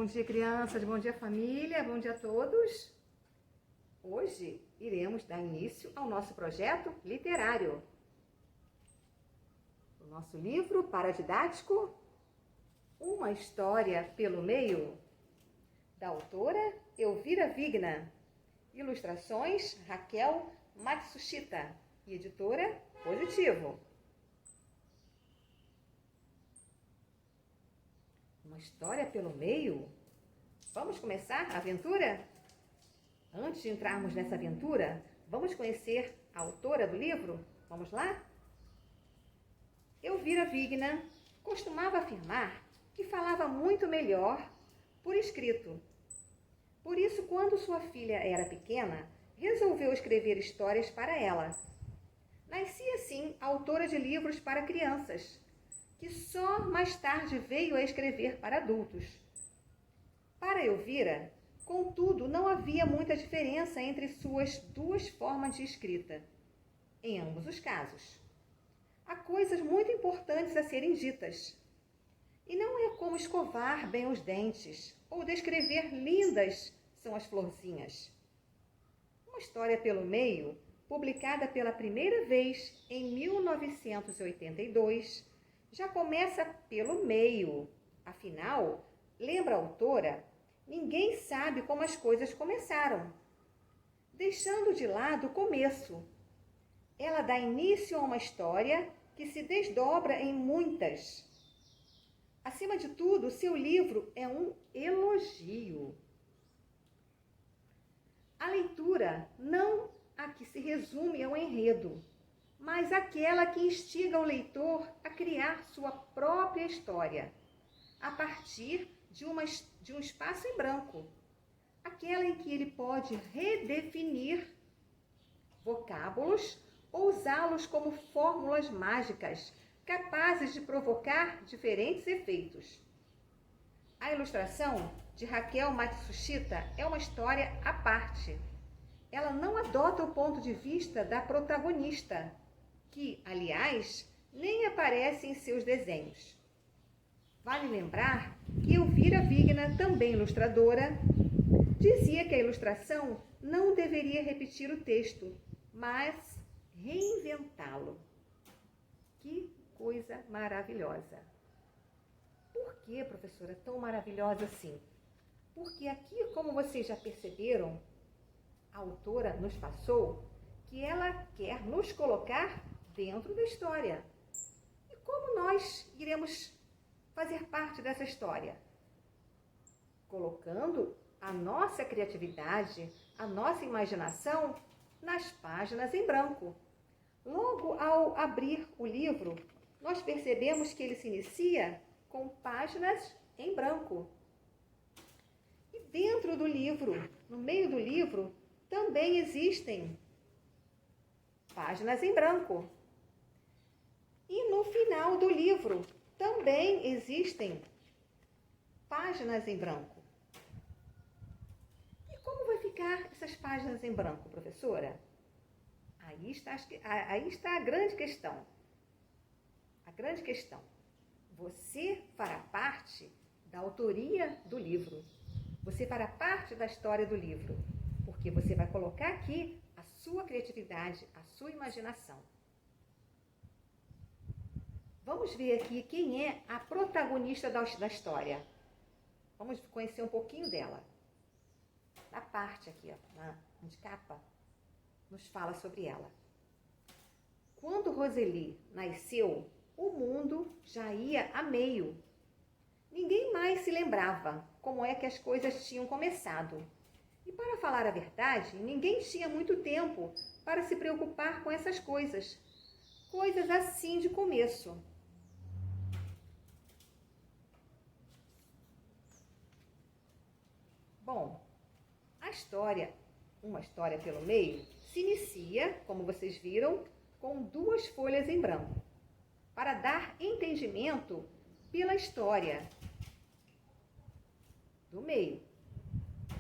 Bom dia, crianças, bom dia, família, bom dia a todos. Hoje iremos dar início ao nosso projeto literário. O nosso livro paradidático, Uma História pelo Meio, da autora Elvira Vigna, ilustrações Raquel Matsushita e editora Positivo. Uma história pelo meio? Vamos começar a aventura? Antes de entrarmos nessa aventura, vamos conhecer a autora do livro? Vamos lá? Elvira Vigna costumava afirmar que falava muito melhor por escrito. Por isso, quando sua filha era pequena, resolveu escrever histórias para ela. Nascia assim a autora de livros para crianças, que só mais tarde veio a escrever para adultos. Para Elvira, contudo, não havia muita diferença entre suas duas formas de escrita. Em ambos os casos, há coisas muito importantes a serem ditas. E não é como escovar bem os dentes ou descrever lindas são as florzinhas. Uma história pelo meio, publicada pela primeira vez em 1982, já começa pelo meio. Afinal, lembra a autora, ninguém sabe como as coisas começaram. Deixando de lado o começo, ela dá início a uma história que se desdobra em muitas. Acima de tudo, seu livro é um elogio. A leitura não a que se resume ao enredo, mas aquela que instiga o leitor a criar sua própria história, a partir de um espaço em branco, aquela em que ele pode redefinir vocábulos ou usá-los como fórmulas mágicas, capazes de provocar diferentes efeitos. A ilustração de Raquel Matsushita é uma história à parte. Ela não adota o ponto de vista da protagonista, que, aliás, nem aparece em seus desenhos. Vale lembrar que Elvira Vigna, também ilustradora, dizia que a ilustração não deveria repetir o texto, mas reinventá-lo. Que coisa maravilhosa! Por que, professora, tão maravilhosa assim? Porque aqui, como vocês já perceberam, a autora nos passou que ela quer nos colocar dentro da história. E como nós iremos fazer parte dessa história? Colocando a nossa criatividade, a nossa imaginação nas páginas em branco. Logo ao abrir o livro, nós percebemos que ele se inicia com páginas em branco. E dentro do livro, no meio do livro, também existem páginas em branco. E no final do livro também existem páginas em branco. E como vai ficar essas páginas em branco, professora? Aí está a grande questão. A grande questão. Você fará parte da autoria do livro. Você fará parte da história do livro. Porque você vai colocar aqui a sua criatividade, a sua imaginação. Vamos ver aqui quem é a protagonista da história. Vamos conhecer um pouquinho dela. Na parte aqui, ó, na capa, nos fala sobre ela. Quando Roseli nasceu, o mundo já ia a meio. Ninguém mais se lembrava como é que as coisas tinham começado. E para falar a verdade, ninguém tinha muito tempo para se preocupar com essas coisas. Coisas assim de começo. Bom, a história, Uma História pelo Meio, se inicia, como vocês viram, com duas folhas em branco, para dar entendimento pela história do meio.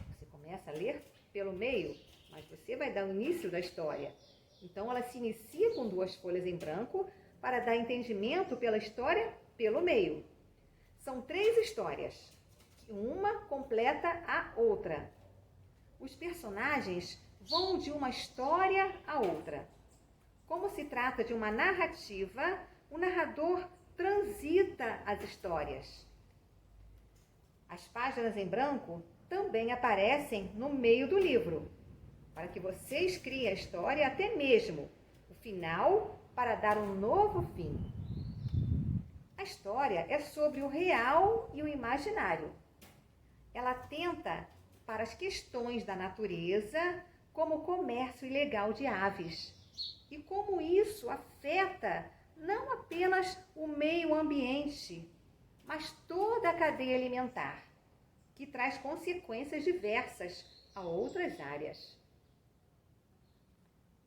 Você começa a ler pelo meio, mas você vai dar o início da história. Então, ela se inicia com duas folhas em branco para dar entendimento pela história pelo meio. São 3 histórias. Uma completa a outra. Os personagens vão de uma história a outra. Como se trata de uma narrativa, o narrador transita as histórias. As páginas em branco também aparecem no meio do livro, para que vocês criem a história até mesmo o final para dar um novo fim. A história é sobre o real e o imaginário. Ela atenta para as questões da natureza, como o comércio ilegal de aves, e como isso afeta não apenas o meio ambiente, mas toda a cadeia alimentar, que traz consequências diversas a outras áreas.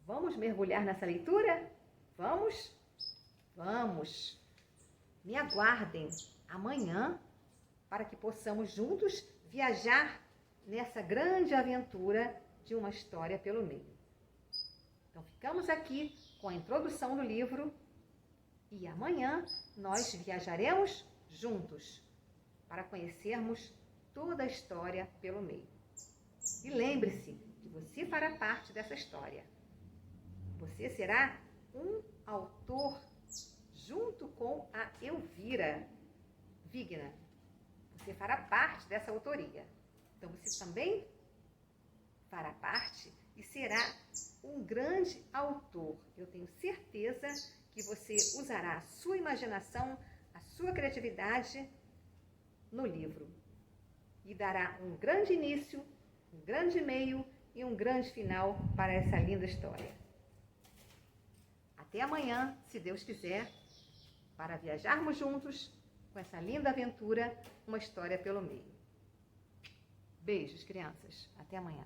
Vamos mergulhar nessa leitura? Vamos? Vamos! Me aguardem amanhã para que possamos juntos viajar nessa grande aventura de uma história pelo meio. Então, ficamos aqui com a introdução do livro e amanhã nós viajaremos juntos para conhecermos toda a história pelo meio. E lembre-se que você fará parte dessa história. Você será um autor junto com a Elvira Vigna. Você fará parte dessa autoria. Então, você também fará parte e será um grande autor. Eu tenho certeza que você usará a sua imaginação, a sua criatividade no livro. E dará um grande início, um grande meio e um grande final para essa linda história. Até amanhã, se Deus quiser, para viajarmos juntos com essa linda aventura, uma história pelo meio. Beijos, crianças. Até amanhã.